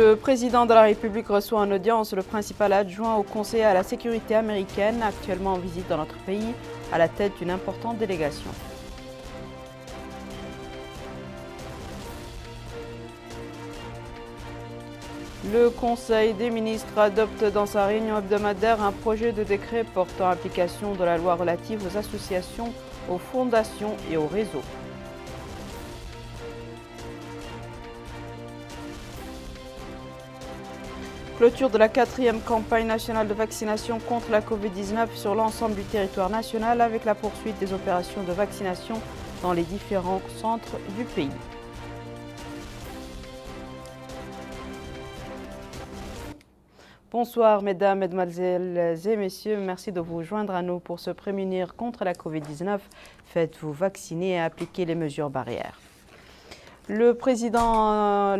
Le président de la République reçoit en audience le principal adjoint au conseiller à la sécurité américaine, actuellement en visite dans notre pays, à la tête d'une importante délégation. Le Conseil des ministres adopte dans sa réunion hebdomadaire un projet de décret portant application de la loi relative aux associations, aux fondations et aux réseaux. Clôture de la 4e campagne nationale de vaccination contre la Covid-19 sur l'ensemble du territoire national avec la poursuite des opérations de vaccination dans les différents centres du pays. Bonsoir mesdames, mesdemoiselles et messieurs, merci de vous joindre à nous pour se prémunir contre la Covid-19. Faites-vous vacciner et appliquez les mesures barrières. La présidence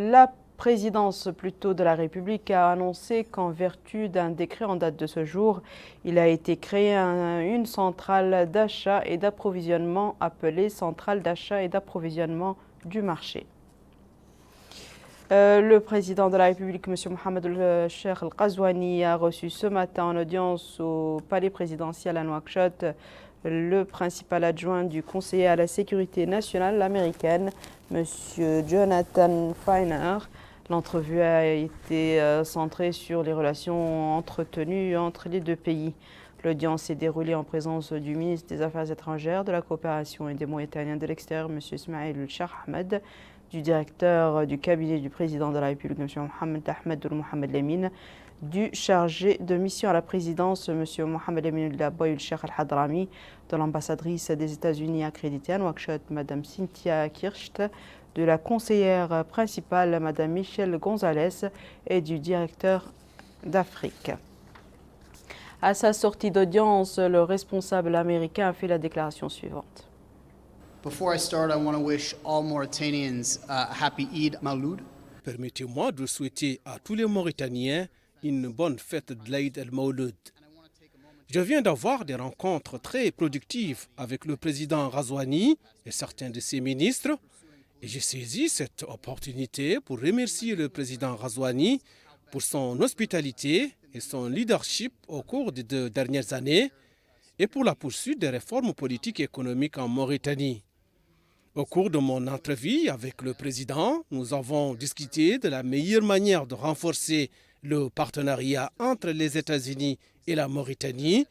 de la République a annoncé qu'en vertu d'un décret en date de ce jour, il a été créé une centrale d'achat et d'approvisionnement appelée centrale d'achat et d'approvisionnement du marché. Le président de la République, M. Mohamed El-Cheikh El-Ghazouani, a reçu ce matin en audience au palais présidentiel à Nouakchott le principal adjoint du conseiller à la sécurité nationale américaine, M. Jonathan Feiner. L'entrevue a été centrée sur les relations entretenues entre les deux pays. L'audience s'est déroulée en présence du ministre des Affaires étrangères, de la coopération et des Mauritaniens de l'extérieur, M. Ismail El-Cheikh Ahmed, du directeur du cabinet du président de la République, M. Mohamed Ahmed Mohamed Lamine, du chargé de mission à la présidence, M. Mohamed Lamine El Cheikh Al-Hadrami, de l'ambassadrice des États-Unis accréditée à Nouakchott, Mme Cynthia Kircht, de la conseillère principale, Mme Michelle Gonzalez, et du directeur d'Afrique. À sa sortie d'audience, le responsable américain a fait la déclaration suivante. Before I start, I want to wish all Mauritanians a happy Eid Mawlud. Permettez-moi de souhaiter à tous les Mauritaniens une bonne fête de l'Eid el-Mawlud. Je viens d'avoir des rencontres très productives avec le président Ghazouani et certains de ses ministres et j'ai saisi cette opportunité pour remercier le président Ghazouani pour son hospitalité et son leadership au cours des 2 dernières années et pour la poursuite des réformes politiques et économiques en Mauritanie. Au cours de mon entrevue avec le président, nous avons discuté de la meilleure manière de renforcer le partenariat entre les États-Unis et la Mauritanie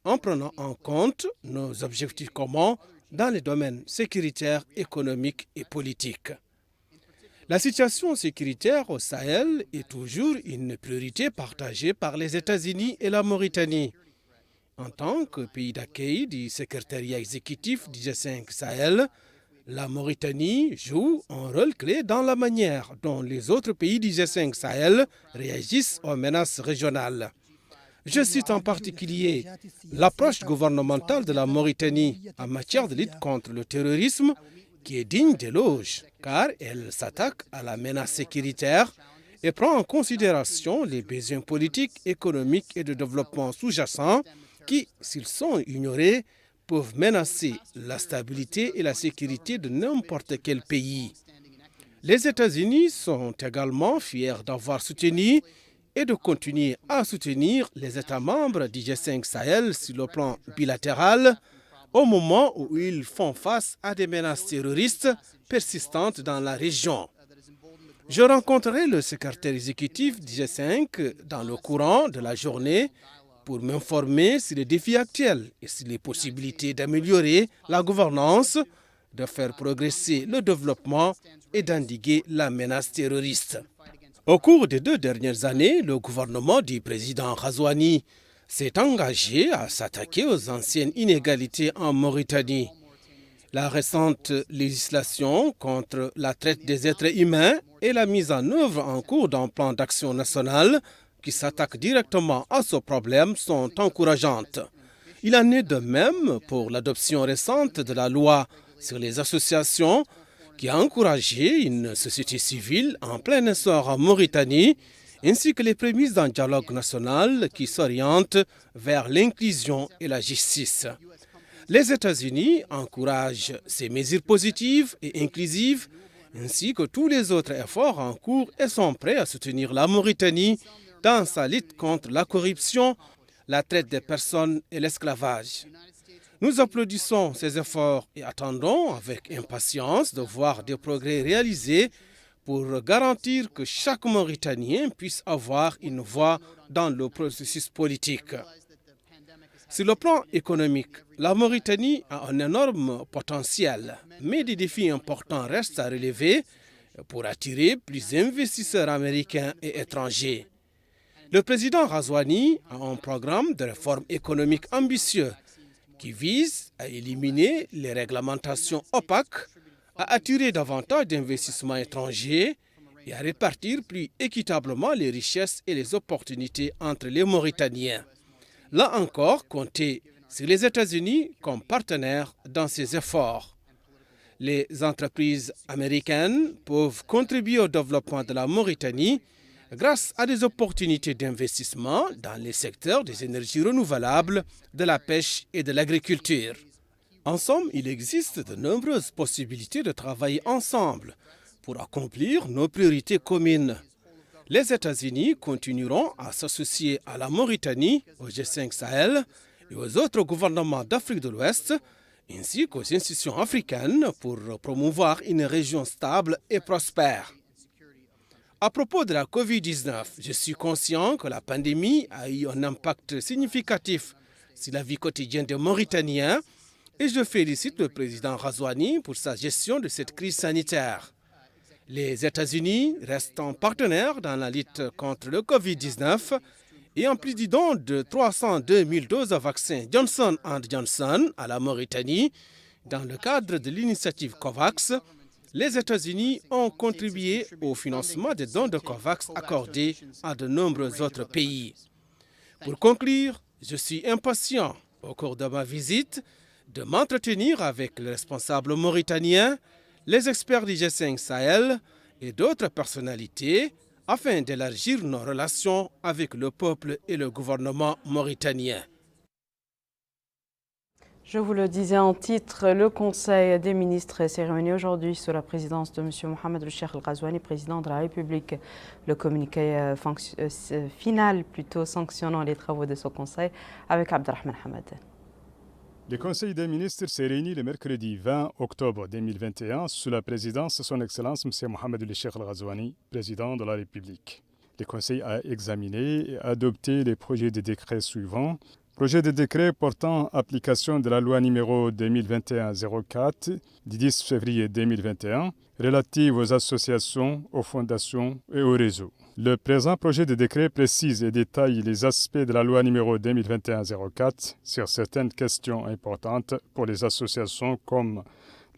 en prenant en compte nos objectifs communs dans les domaines sécuritaires, économiques et politiques. La situation sécuritaire au Sahel est toujours une priorité partagée par les États-Unis et la Mauritanie. En tant que pays d'accueil du secrétariat exécutif du G5 Sahel, la Mauritanie joue un rôle clé dans la manière dont les autres pays du G5 Sahel réagissent aux menaces régionales. Je cite en particulier l'approche gouvernementale de la Mauritanie en matière de lutte contre le terrorisme qui est digne d'éloge car elle s'attaque à la menace sécuritaire et prend en considération les besoins politiques, économiques et de développement sous-jacents qui, s'ils sont ignorés, peuvent menacer la stabilité et la sécurité de n'importe quel pays. Les États-Unis sont également fiers d'avoir soutenu et de continuer à soutenir les États membres du G5 Sahel sur le plan bilatéral au moment où ils font face à des menaces terroristes persistantes dans la région. Je rencontrerai le secrétaire exécutif du G5 dans le courant de la journée pour m'informer sur les défis actuels et sur les possibilités d'améliorer la gouvernance, de faire progresser le développement et d'endiguer la menace terroriste. Au cours des 2 dernières années, le gouvernement du président Ghazouani s'est engagé à s'attaquer aux anciennes inégalités en Mauritanie. La récente législation contre la traite des êtres humains et la mise en œuvre en cours d'un plan d'action national qui s'attaquent directement à ce problème sont encourageantes. Il en est de même pour l'adoption récente de la loi sur les associations qui a encouragé une société civile en plein essor en Mauritanie, ainsi que les prémices d'un dialogue national qui s'oriente vers l'inclusion et la justice. Les États-Unis encouragent ces mesures positives et inclusives, ainsi que tous les autres efforts en cours et sont prêts à soutenir la Mauritanie dans sa lutte contre la corruption, la traite des personnes et l'esclavage. Nous applaudissons ces efforts et attendons avec impatience de voir des progrès réalisés pour garantir que chaque Mauritanien puisse avoir une voix dans le processus politique. Sur le plan économique, la Mauritanie a un énorme potentiel, mais des défis importants restent à relever pour attirer plus d'investisseurs américains et étrangers. Le président Ghazouani a un programme de réforme économique ambitieux qui vise à éliminer les réglementations opaques, à attirer davantage d'investissements étrangers et à répartir plus équitablement les richesses et les opportunités entre les Mauritaniens. Là encore, comptez sur les États-Unis comme partenaires dans ces efforts. Les entreprises américaines peuvent contribuer au développement de la Mauritanie grâce à des opportunités d'investissement dans les secteurs des énergies renouvelables, de la pêche et de l'agriculture. En somme, il existe de nombreuses possibilités de travailler ensemble pour accomplir nos priorités communes. Les États-Unis continueront à s'associer à la Mauritanie, au G5 Sahel et aux autres gouvernements d'Afrique de l'Ouest, ainsi qu'aux institutions africaines pour promouvoir une région stable et prospère. À propos de la COVID-19, je suis conscient que la pandémie a eu un impact significatif sur la vie quotidienne des Mauritaniens et je félicite le président Ghazouani pour sa gestion de cette crise sanitaire. Les États-Unis restent partenaires dans la lutte contre le COVID-19 et en plus du don de 302 000 doses de vaccin Johnson & Johnson à la Mauritanie, dans le cadre de l'initiative COVAX, les États-Unis ont contribué au financement des dons de COVAX accordés à de nombreux autres pays. Pour conclure, je suis impatient, au cours de ma visite, de m'entretenir avec les responsables mauritaniens, les experts du G5 Sahel et d'autres personnalités afin d'élargir nos relations avec le peuple et le gouvernement mauritanien. Je vous le disais en titre, le Conseil des ministres s'est réuni aujourd'hui sous la présidence de M. Mohamed El Ghazouani, président de la République. Le communiqué final sanctionnant les travaux de ce Conseil avec Abdelrahman Hamad. Le Conseil des ministres s'est réuni le mercredi 20 octobre 2021 sous la présidence de son Excellence M. Mohamed El Ghazouani, président de la République. Le Conseil a examiné et adopté les projets de décret suivants. Projet de décret portant application de la loi numéro 2021-04 du 10 février 2021 relative aux associations, aux fondations et aux réseaux. Le présent projet de décret précise et détaille les aspects de la loi numéro 2021-04 sur certaines questions importantes pour les associations comme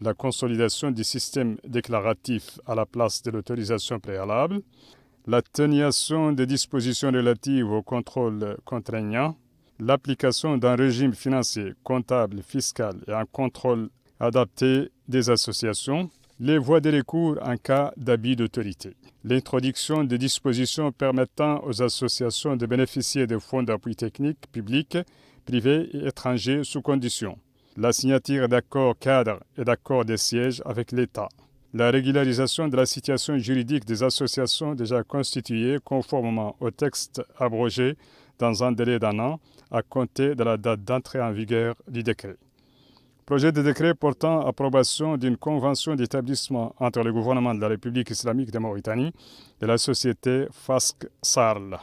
la consolidation du système déclaratif à la place de l'autorisation préalable, l'atténuation des dispositions relatives au contrôle contraignant, l'application d'un régime financier, comptable, fiscal et un contrôle adapté des associations, les voies de recours en cas d'abus d'autorité, l'introduction de dispositions permettant aux associations de bénéficier de fonds d'appui technique publics, privés et étrangers sous conditions, la signature d'accords cadres et d'accords de siège avec l'État, la régularisation de la situation juridique des associations déjà constituées conformément au texte abrogé dans un délai d'1 an à compter de la date d'entrée en vigueur du décret. Projet de décret portant approbation d'une convention d'établissement entre le gouvernement de la République islamique de Mauritanie et la société FASC SARL.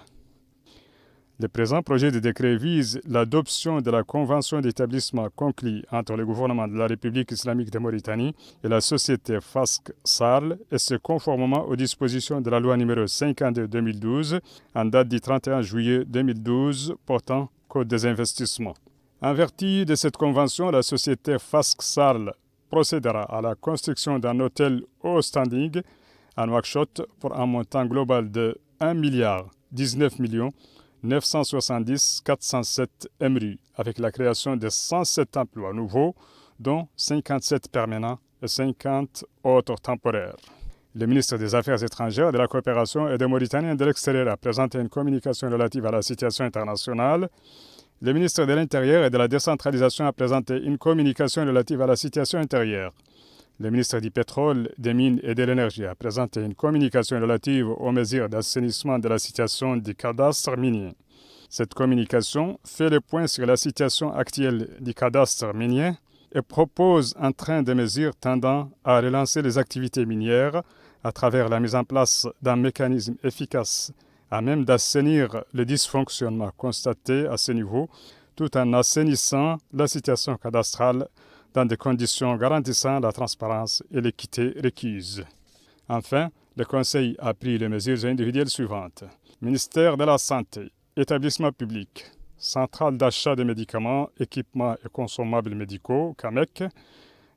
Le présent projet de décret vise l'adoption de la convention d'établissement conclue entre le gouvernement de la République islamique de Mauritanie et la société FASC SARL et ce conformément aux dispositions de la loi numéro 52/2012 en date du 31 juillet 2012 portant Code des investissements. En vertu de cette convention, la société FASC SARL procédera à la construction d'un hôtel haut standing à Nouakchott pour un montant global de 1,19 MRU avec la création de 107 emplois nouveaux, dont 57 permanents et 50 autres temporaires. Le ministre des Affaires étrangères, de la coopération et des Mauritaniens de l'extérieur a présenté une communication relative à la situation internationale. Le ministre de l'Intérieur et de la décentralisation a présenté une communication relative à la situation intérieure. Le ministre du Pétrole, des Mines et de l'Énergie a présenté une communication relative aux mesures d'assainissement de la situation du cadastre minier. Cette communication fait le point sur la situation actuelle du cadastre minier et propose un train de mesures tendant à relancer les activités minières à travers la mise en place d'un mécanisme efficace à même d'assainir le dysfonctionnement constaté à ce niveau, tout en assainissant la situation cadastrale dans des conditions garantissant la transparence et l'équité requises. Enfin, le Conseil a pris les mesures individuelles suivantes. Ministère de la Santé, établissements publics, centrale d'achat de médicaments, équipements et consommables médicaux, CAMEC,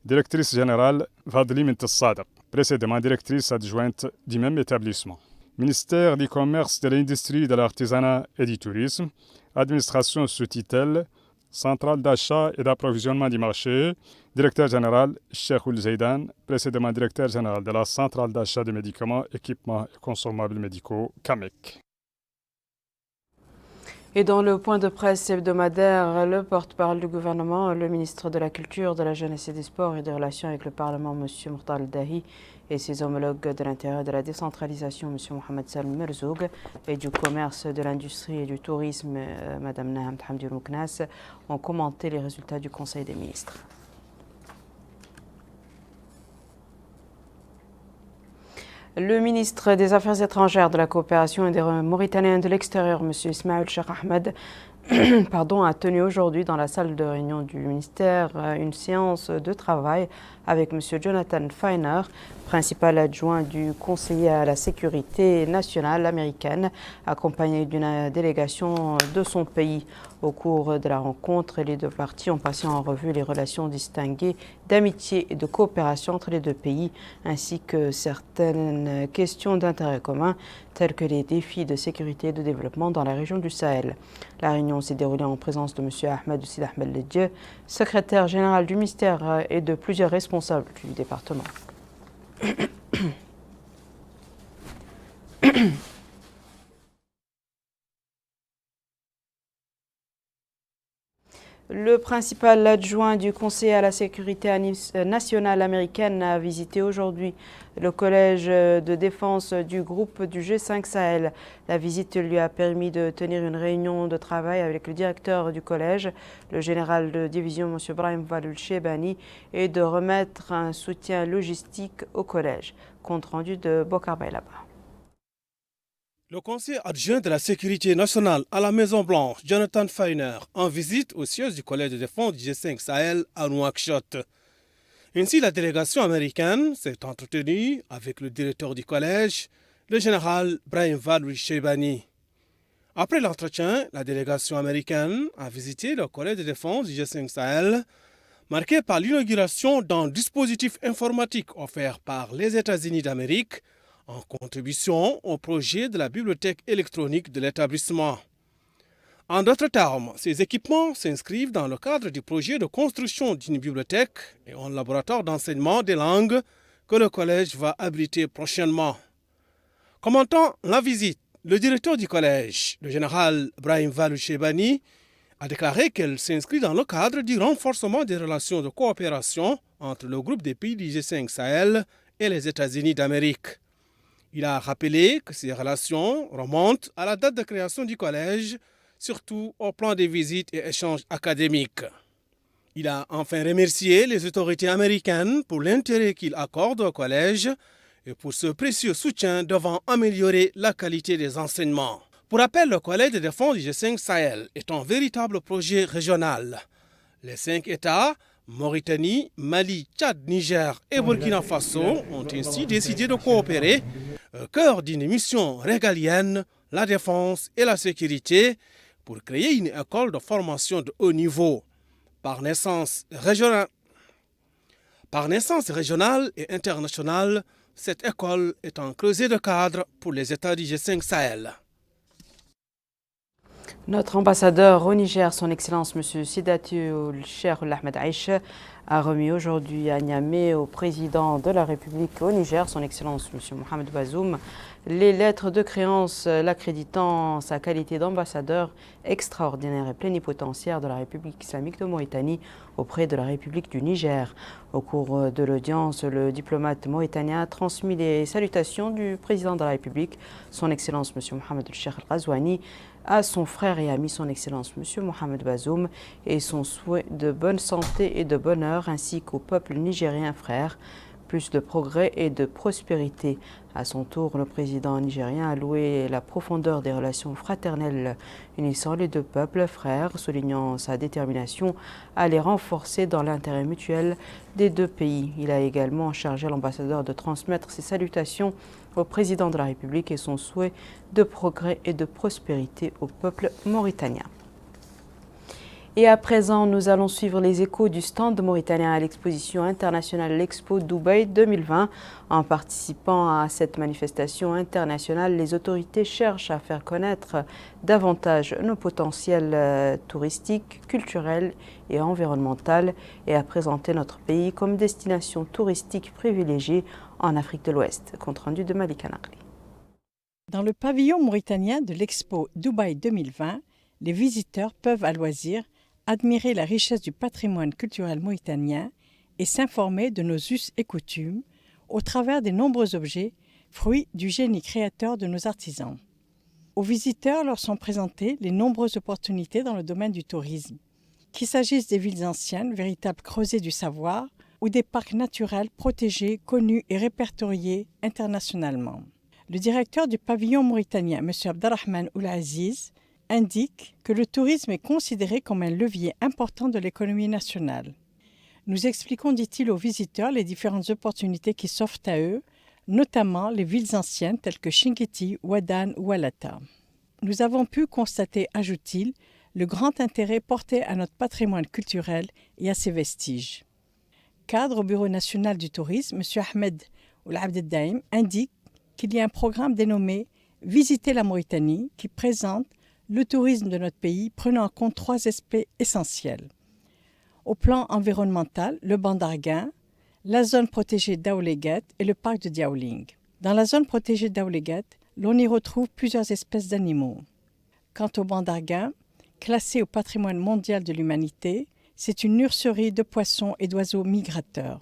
directrice générale Vadli Mintassadr, précédemment directrice adjointe du même établissement. Ministère du Commerce, de l'Industrie, de l'Artisanat et du Tourisme, administration sous tutelle, centrale d'achat et d'approvisionnement du marché, directeur général Cheikhoul Zeidan, précédemment directeur général de la centrale d'achat de médicaments, équipements et consommables médicaux, CAMEC. Et dans le point de presse hebdomadaire, le porte-parole du gouvernement, le ministre de la Culture, de la Jeunesse et des Sports et des Relations avec le Parlement, M. Mourtal Al-Dahi, et ses homologues de l'Intérieur et de la décentralisation, M. Mohamed Salm Merzoug, et du Commerce, de l'Industrie et du Tourisme, Mme Naham Hamdi Mouknas, ont commenté les résultats du Conseil des ministres. Le ministre des Affaires étrangères, de la coopération et des Mauritaniens de l'extérieur, M. Ismaël Cheikh Ahmed, a tenu aujourd'hui dans la salle de réunion du ministère une séance de travail avec M. Jonathan Feiner, principal adjoint du conseiller à la sécurité nationale américaine, accompagné d'une délégation de son pays. Au cours de la rencontre, les deux parties ont passé en revue les relations distinguées d'amitié et de coopération entre les deux pays, ainsi que certaines questions d'intérêt commun, telles que les défis de sécurité et de développement dans la région du Sahel. La réunion s'est déroulée en présence de M. Ahmed Sid Ahmed Ledje, secrétaire général du ministère, et de plusieurs responsables du département. Le principal adjoint du Conseil à la sécurité nationale américaine a visité aujourd'hui le collège de défense du groupe du G5 Sahel. La visite lui a permis de tenir une réunion de travail avec le directeur du collège, le général de division M. Brahim Valul Shebani, et de remettre un soutien logistique au collège. Compte rendu de Bokar Baylaba. Le conseiller adjoint de la sécurité nationale à la Maison-Blanche, Jonathan Feiner, en visite au siège du collège de défense du G5 Sahel à Nouakchott. Ainsi, la délégation américaine s'est entretenue avec le directeur du collège, le général Brahim Valul Shebani. Après l'entretien, la délégation américaine a visité le collège de défense du G5 Sahel, marqué par l'inauguration d'un dispositif informatique offert par les États-Unis d'Amérique en contribution au projet de la bibliothèque électronique de l'établissement. En d'autres termes, ces équipements s'inscrivent dans le cadre du projet de construction d'une bibliothèque et un laboratoire d'enseignement des langues que le collège va abriter prochainement. Commentant la visite, le directeur du collège, le général Brahim Valul Shebani, a déclaré qu'elle s'inscrit dans le cadre du renforcement des relations de coopération entre le groupe des pays du G5 Sahel et les États-Unis d'Amérique. Il a rappelé que ces relations remontent à la date de création du collège, surtout au plan des visites et échanges académiques. Il a enfin remercié les autorités américaines pour l'intérêt qu'ils accordent au collège et pour ce précieux soutien devant améliorer la qualité des enseignements. Pour rappel, le collège de défense du G5 Sahel est un véritable projet régional. Les 5 États, Mauritanie, Mali, Tchad, Niger et Burkina Faso, ont ainsi décidé de coopérer au cœur d'une mission régalienne, la défense et la sécurité, pour créer une école de formation de haut niveau. Par naissance régionale et internationale, cette école est un creuset de cadre pour les États du G5 Sahel. Notre ambassadeur au Niger, son Excellence M. Sidatul Cheikh Ahmed Aïch, a remis aujourd'hui à Niamey au président de la République au Niger, son Excellence M. Mohamed Bazoum, les lettres de créance l'accréditant sa qualité d'ambassadeur extraordinaire et plénipotentiaire de la République islamique de Mauritanie auprès de la République du Niger. Au cours de l'audience, le diplomate mauritanien a transmis les salutations du président de la République, son Excellence M. Mohamed Cheikh Ghazouani, à son frère et ami son Excellence M. Mohamed Bazoum et son souhait de bonne santé et de bonheur ainsi qu'au peuple nigérien frère, plus de progrès et de prospérité. À son tour, le président nigérien a loué la profondeur des relations fraternelles unissant les deux peuples frères, soulignant sa détermination à les renforcer dans l'intérêt mutuel des deux pays. Il a également chargé l'ambassadeur de transmettre ses salutations au président de la République et son souhait de progrès et de prospérité au peuple mauritanien. Et à présent, nous allons suivre les échos du stand mauritanien à l'exposition internationale l'Expo Dubaï 2020. En participant à cette manifestation internationale, les autorités cherchent à faire connaître davantage nos potentiels touristiques, culturels et environnementaux et à présenter notre pays comme destination touristique privilégiée en Afrique de l'Ouest. Compte rendu de Malika Nakli. Dans le pavillon mauritanien de l'Expo Dubaï 2020, les visiteurs peuvent à loisir admirer la richesse du patrimoine culturel mauritanien et s'informer de nos us et coutumes au travers des nombreux objets, fruits du génie créateur de nos artisans. Aux visiteurs leur sont présentées les nombreuses opportunités dans le domaine du tourisme, qu'il s'agisse des villes anciennes, véritables creusets du savoir, ou des parcs naturels protégés, connus et répertoriés internationalement. Le directeur du pavillon mauritanien, M. Abdelrahman Oulaziz, indique que le tourisme est considéré comme un levier important de l'économie nationale. Nous expliquons, dit-il, aux visiteurs les différentes opportunités qui s'offrent à eux, notamment les villes anciennes telles que Chinguetti, Ouadane ou Alata. Nous avons pu constater, ajoute-t-il, le grand intérêt porté à notre patrimoine culturel et à ses vestiges. Cadre au Bureau national du tourisme, M. Ahmed Ould Daim indique qu'il y a un programme dénommé « Visiter la Mauritanie » qui présente le tourisme de notre pays prenant en compte 3 aspects essentiels. Au plan environnemental, le banc d'Arguin, la zone protégée d'Aouléguet et le parc de Diaoling. Dans la zone protégée d'Aouléguet, l'on y retrouve plusieurs espèces d'animaux. Quant au banc d'Arguin, classé au patrimoine mondial de l'humanité, c'est une nurserie de poissons et d'oiseaux migrateurs.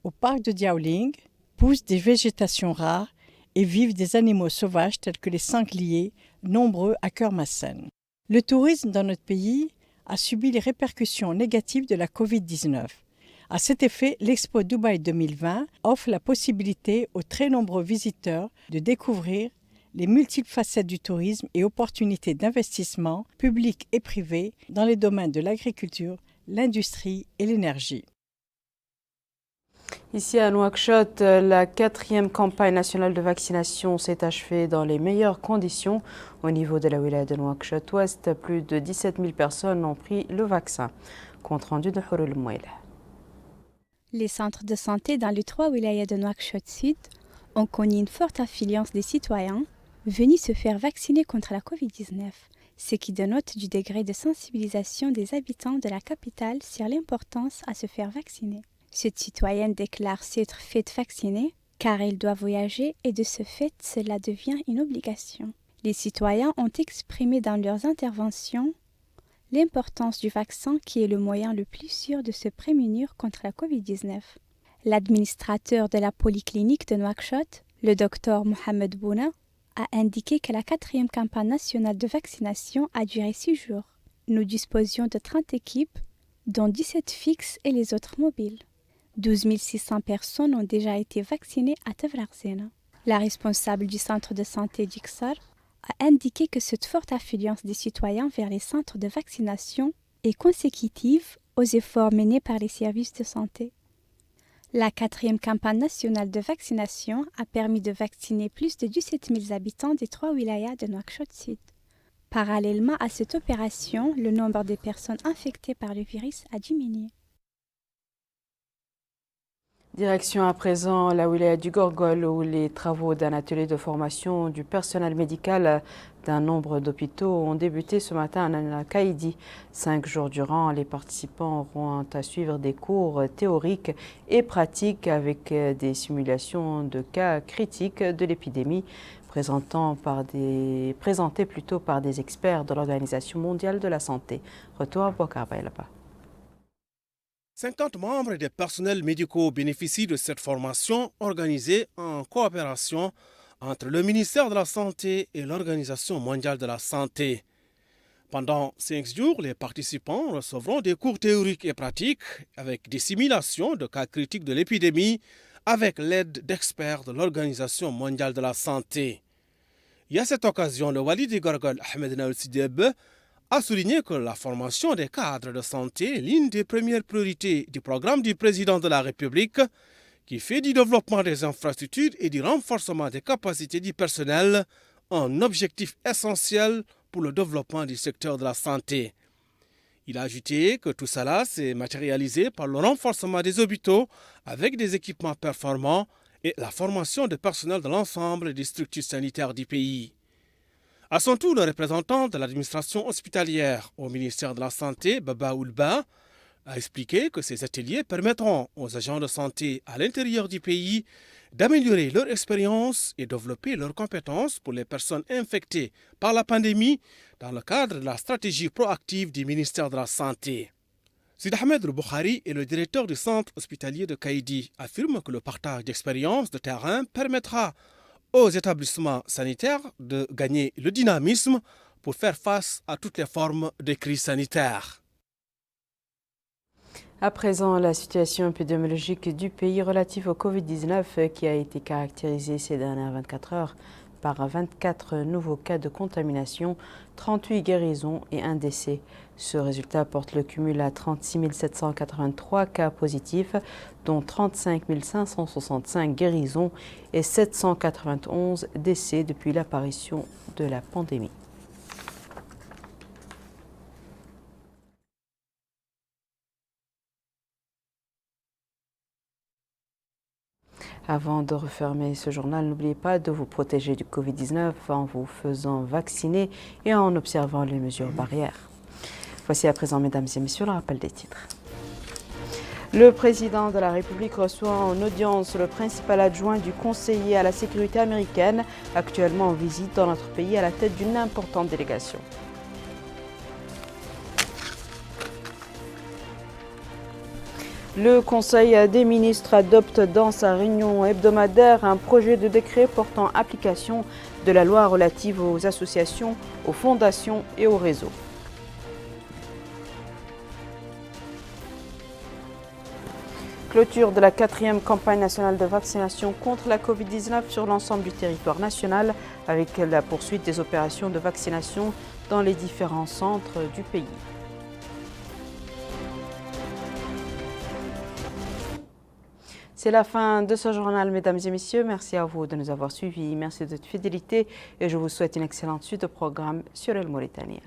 Au parc de Diaoling, poussent des végétations rares et vivent des animaux sauvages tels que les sangliers, nombreux à Kermassen. Le tourisme dans notre pays a subi les répercussions négatives de la Covid-19. À cet effet, l'Expo Dubaï 2020 offre la possibilité aux très nombreux visiteurs de découvrir les multiples facettes du tourisme et opportunités d'investissement publics et privés dans les domaines de l'agriculture, l'industrie et l'énergie. Ici à Nouakchott, la 4e campagne nationale de vaccination s'est achevée dans les meilleures conditions. Au niveau de la wilaya de Nouakchott-Ouest, plus de 17 000 personnes ont pris le vaccin. Compte rendu de Houroul Mouela. Les centres de santé dans les 3 wilayas de Nouakchott-Sud ont connu une forte affluence des citoyens venus se faire vacciner contre la Covid-19, ce qui dénote du degré de sensibilisation des habitants de la capitale sur l'importance à se faire vacciner. Cette citoyenne déclare s'être faite vacciner car elle doit voyager et de ce fait, cela devient une obligation. Les citoyens ont exprimé dans leurs interventions l'importance du vaccin qui est le moyen le plus sûr de se prémunir contre la Covid-19. L'administrateur de la polyclinique de Nouakchott, le docteur Mohamed Bouna, a indiqué que la 4e campagne nationale de vaccination a duré 6 jours. Nous disposions de 30 équipes, dont 17 fixes et les autres mobiles. 12 600 personnes ont déjà été vaccinées à Tavrarzena. La responsable du centre de santé d'Ixar a indiqué que cette forte affluence des citoyens vers les centres de vaccination est consécutive aux efforts menés par les services de santé. La 4e campagne nationale de vaccination a permis de vacciner plus de 17 000 habitants des 3 wilayas de Nouakchott-Sud. Parallèlement à cette opération, le nombre de personnes infectées par le virus a diminué. Direction à présent la wilaya du Gorgol où les travaux d'un atelier de formation du personnel médical d'un nombre d'hôpitaux ont débuté ce matin à Kaïdi. 5 jours durant, les participants auront à suivre des cours théoriques et pratiques avec des simulations de cas critiques de l'épidémie présentés par des experts de l'Organisation mondiale de la santé. Retour à Bokar Baylaba. 50 membres des personnels médicaux bénéficient de cette formation organisée en coopération entre le ministère de la Santé et l'Organisation mondiale de la santé. Pendant 5 jours, les participants recevront des cours théoriques et pratiques avec des simulations de cas critiques de l'épidémie avec l'aide d'experts de l'Organisation mondiale de la santé. Et à cette occasion, le Wali du Gorgol Ahmed Naoul Sideb a souligné que la formation des cadres de santé est l'une des premières priorités du programme du président de la République qui fait du développement des infrastructures et du renforcement des capacités du personnel un objectif essentiel pour le développement du secteur de la santé. Il a ajouté que tout cela s'est matérialisé par le renforcement des hôpitaux avec des équipements performants et la formation du personnel de l'ensemble des structures sanitaires du pays. À son tour, le représentant de l'administration hospitalière au ministère de la Santé, Baba Oulba, a expliqué que ces ateliers permettront aux agents de santé à l'intérieur du pays d'améliorer leur expérience et développer leurs compétences pour les personnes infectées par la pandémie dans le cadre de la stratégie proactive du ministère de la Santé. Sid Ahmed Boukhari est le directeur du centre hospitalier de Kaïdi, affirme que le partage d'expériences de terrain permettra aux établissements sanitaires de gagner le dynamisme pour faire face à toutes les formes de crise sanitaire. À présent, la situation épidémiologique du pays relative au Covid-19 qui a été caractérisée ces dernières 24 heures par 24 nouveaux cas de contamination, 38 guérisons et un décès. Ce résultat porte le cumul à 36 783 cas positifs, dont 35 565 guérisons et 791 décès depuis l'apparition de la pandémie. Avant de refermer ce journal, n'oubliez pas de vous protéger du Covid-19 en vous faisant vacciner et en observant les mesures barrières. Voici à présent, mesdames et messieurs, le rappel des titres. Le président de la République reçoit en audience le principal adjoint du conseiller à la sécurité américaine, actuellement en visite dans notre pays à la tête d'une importante délégation. Le Conseil des ministres adopte dans sa réunion hebdomadaire un projet de décret portant application de la loi relative aux associations, aux fondations et aux réseaux. Clôture de la 4e campagne nationale de vaccination contre la Covid-19 sur l'ensemble du territoire national avec la poursuite des opérations de vaccination dans les différents centres du pays. C'est la fin de ce journal, mesdames et messieurs. Merci à vous de nous avoir suivis. Merci de votre fidélité et je vous souhaite une excellente suite de programme sur El Mauritania.